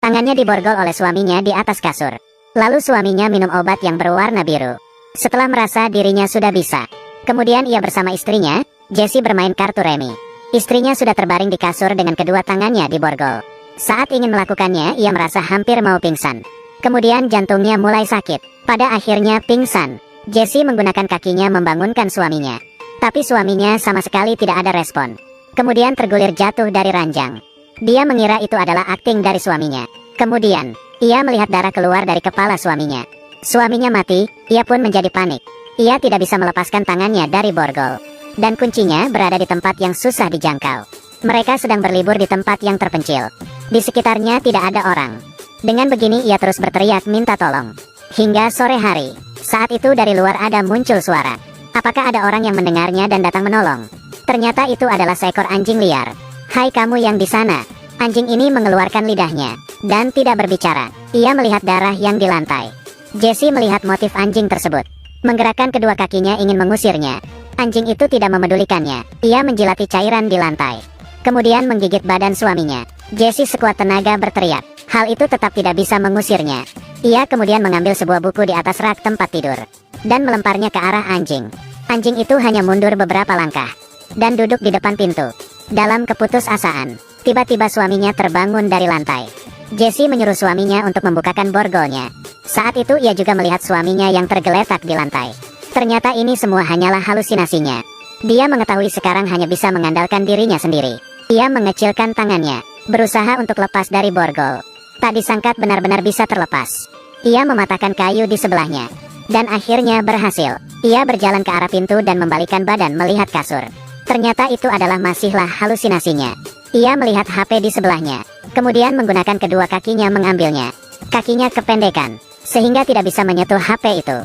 Tangannya diborgol oleh suaminya di atas kasur. Lalu suaminya minum obat yang berwarna biru. Setelah merasa dirinya sudah bisa, kemudian ia bersama istrinya, Jessie, bermain kartu remi. Istrinya sudah terbaring di kasur dengan kedua tangannya diborgol. Saat ingin melakukannya, ia merasa hampir mau pingsan. Kemudian jantungnya mulai sakit. Pada akhirnya pingsan. Jessie menggunakan kakinya membangunkan suaminya. Tapi suaminya sama sekali tidak ada respon. Kemudian tergulir jatuh dari ranjang. Dia mengira itu adalah akting dari suaminya. Kemudian, ia melihat darah keluar dari kepala suaminya. Suaminya mati, ia pun menjadi panik. Ia tidak bisa melepaskan tangannya dari borgol. Dan kuncinya berada di tempat yang susah dijangkau. Mereka sedang berlibur di tempat yang terpencil. Di sekitarnya tidak ada orang. Dengan begini ia terus berteriak minta tolong. Hingga sore hari, saat itu dari luar ada muncul suara. Apakah ada orang yang mendengarnya dan datang menolong? Ternyata itu adalah seekor anjing liar. Hai kamu yang di sana. Anjing ini mengeluarkan lidahnya dan tidak berbicara. Ia melihat darah yang di lantai. Jessie melihat motif anjing tersebut. Menggerakkan kedua kakinya ingin mengusirnya. Anjing itu tidak memedulikannya. Ia menjilati cairan di lantai. Kemudian menggigit badan suaminya. Jessie sekuat tenaga berteriak. Hal itu tetap tidak bisa mengusirnya. Ia kemudian mengambil sebuah buku di atas rak tempat tidur dan melemparnya ke arah anjing. Anjing itu hanya mundur beberapa langkah dan duduk di depan pintu. Dalam keputusasaan, tiba-tiba suaminya terbangun dari lantai. Jessie menyuruh suaminya untuk membukakan borgolnya. Saat itu ia juga melihat suaminya yang tergeletak di lantai. Ternyata ini semua hanyalah halusinasinya. Dia mengetahui sekarang hanya bisa mengandalkan dirinya sendiri. Ia mengecilkan tangannya, berusaha untuk lepas dari borgol. Tak disangka benar-benar bisa terlepas. Ia mematahkan kayu di sebelahnya. Dan akhirnya berhasil. Ia berjalan ke arah pintu dan membalikkan badan melihat kasur. Ternyata itu adalah masihlah halusinasinya. Ia melihat HP di sebelahnya. Kemudian menggunakan kedua kakinya mengambilnya. Kakinya kependekan, sehingga tidak bisa menyentuh HP itu.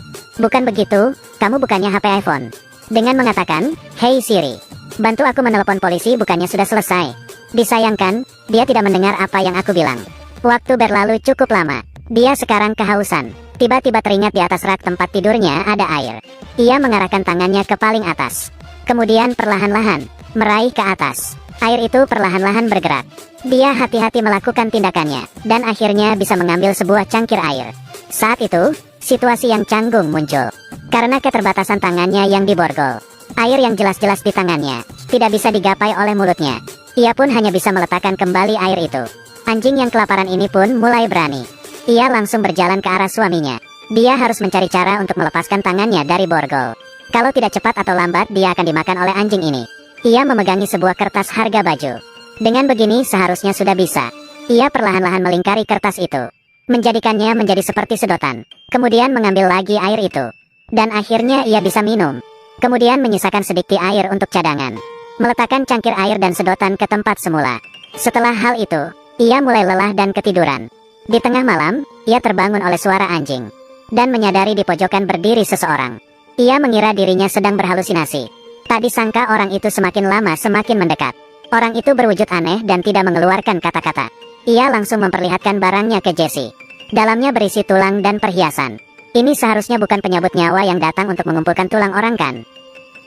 Bukan begitu, kamu bukannya HP iPhone. Dengan mengatakan, "Hey Siri, bantu aku menelepon polisi," bukannya sudah selesai. Disayangkan, dia tidak mendengar apa yang aku bilang. Waktu berlalu cukup lama. Dia sekarang kehausan. Tiba-tiba teringat di atas rak tempat tidurnya ada air. Ia mengarahkan tangannya ke paling atas. Kemudian perlahan-lahan meraih ke atas. Air itu perlahan-lahan bergerak. Dia hati-hati melakukan tindakannya, dan akhirnya bisa mengambil sebuah cangkir air. Saat itu, situasi yang canggung muncul. Karena keterbatasan tangannya yang diborgol, air yang jelas-jelas di tangannya tidak bisa digapai oleh mulutnya. Ia pun hanya bisa meletakkan kembali air itu. Anjing yang kelaparan ini pun mulai berani. Ia langsung berjalan ke arah suaminya. Dia harus mencari cara untuk melepaskan tangannya dari borgol. Kalau tidak cepat atau lambat, dia akan dimakan oleh anjing ini. Ia memegangi sebuah kertas harga baju. Dengan begini seharusnya sudah bisa. Ia perlahan-lahan melingkari kertas itu, menjadikannya menjadi seperti sedotan. Kemudian mengambil lagi air itu. Dan akhirnya ia bisa minum. Kemudian menyisakan sedikit air untuk cadangan. Meletakkan cangkir air dan sedotan ke tempat semula. Setelah hal itu, ia mulai lelah dan ketiduran. Di tengah malam, ia terbangun oleh suara anjing. Dan menyadari di pojokan berdiri seseorang. Ia mengira dirinya sedang berhalusinasi. Tak disangka orang itu semakin lama semakin mendekat. Orang itu berwujud aneh dan tidak mengeluarkan kata-kata. Ia langsung memperlihatkan barangnya ke Jessie. Dalamnya berisi tulang dan perhiasan. Ini seharusnya bukan penyabut nyawa yang datang untuk mengumpulkan tulang orang kan?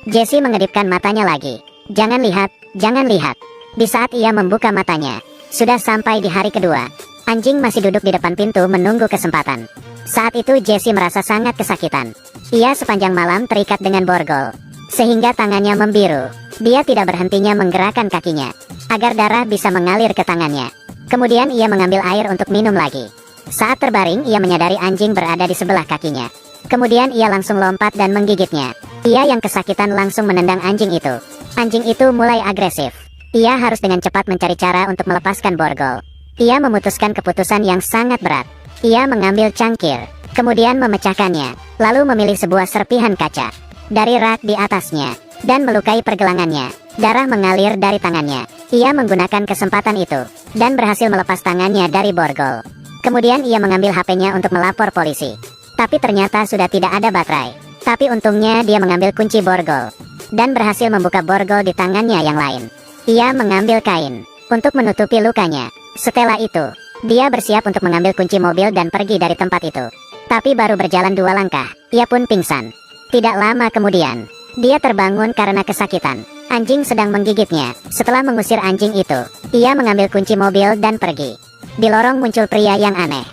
Jessie mengedipkan matanya lagi. Jangan lihat, jangan lihat. Di saat ia membuka matanya, sudah sampai di hari kedua. Anjing masih duduk di depan pintu menunggu kesempatan. Saat itu Jessie merasa sangat kesakitan. Ia sepanjang malam terikat dengan borgol, sehingga tangannya membiru. Dia tidak berhentinya menggerakkan kakinya, agar darah bisa mengalir ke tangannya. Kemudian ia mengambil air untuk minum lagi. Saat terbaring, ia menyadari anjing berada di sebelah kakinya. Kemudian ia langsung lompat dan menggigitnya. Ia yang kesakitan langsung menendang anjing itu. Anjing itu mulai agresif. Ia harus dengan cepat mencari cara untuk melepaskan borgol. Ia memutuskan keputusan yang sangat berat. Ia mengambil cangkir, kemudian memecahkannya, lalu memilih sebuah serpihan kaca dari rak di atasnya, dan melukai pergelangannya. Darah mengalir dari tangannya. Ia menggunakan kesempatan itu, dan berhasil melepas tangannya dari borgol. Kemudian ia mengambil HP-nya untuk melapor polisi. Tapi ternyata sudah tidak ada baterai. Tapi untungnya dia mengambil kunci borgol, dan berhasil membuka borgol di tangannya yang lain. Ia mengambil kain untuk menutupi lukanya. Setelah itu, dia bersiap untuk mengambil kunci mobil dan pergi dari tempat itu. Tapi baru berjalan 2 langkah, ia pun pingsan. Tidak lama kemudian, dia terbangun karena kesakitan. Anjing sedang menggigitnya. Setelah mengusir anjing itu, ia mengambil kunci mobil dan pergi. Di lorong muncul pria yang aneh.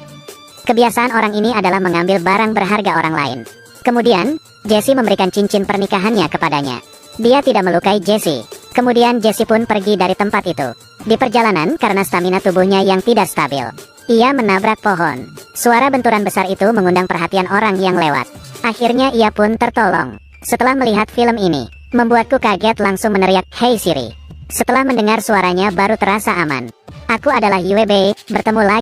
Kebiasaan orang ini adalah mengambil barang berharga orang lain. Kemudian, Jesse memberikan cincin pernikahannya kepadanya. Dia tidak melukai Jesse. Kemudian Jesse pun pergi dari tempat itu. Di perjalanan, karena stamina tubuhnya yang tidak stabil, ia menabrak pohon. Suara benturan besar itu mengundang perhatian orang yang lewat. Akhirnya ia pun tertolong. Setelah melihat film ini, membuatku kaget langsung meneriak, "Hey Siri." Setelah mendengar suaranya baru terasa aman. Aku adalah YB, bertemu lagi.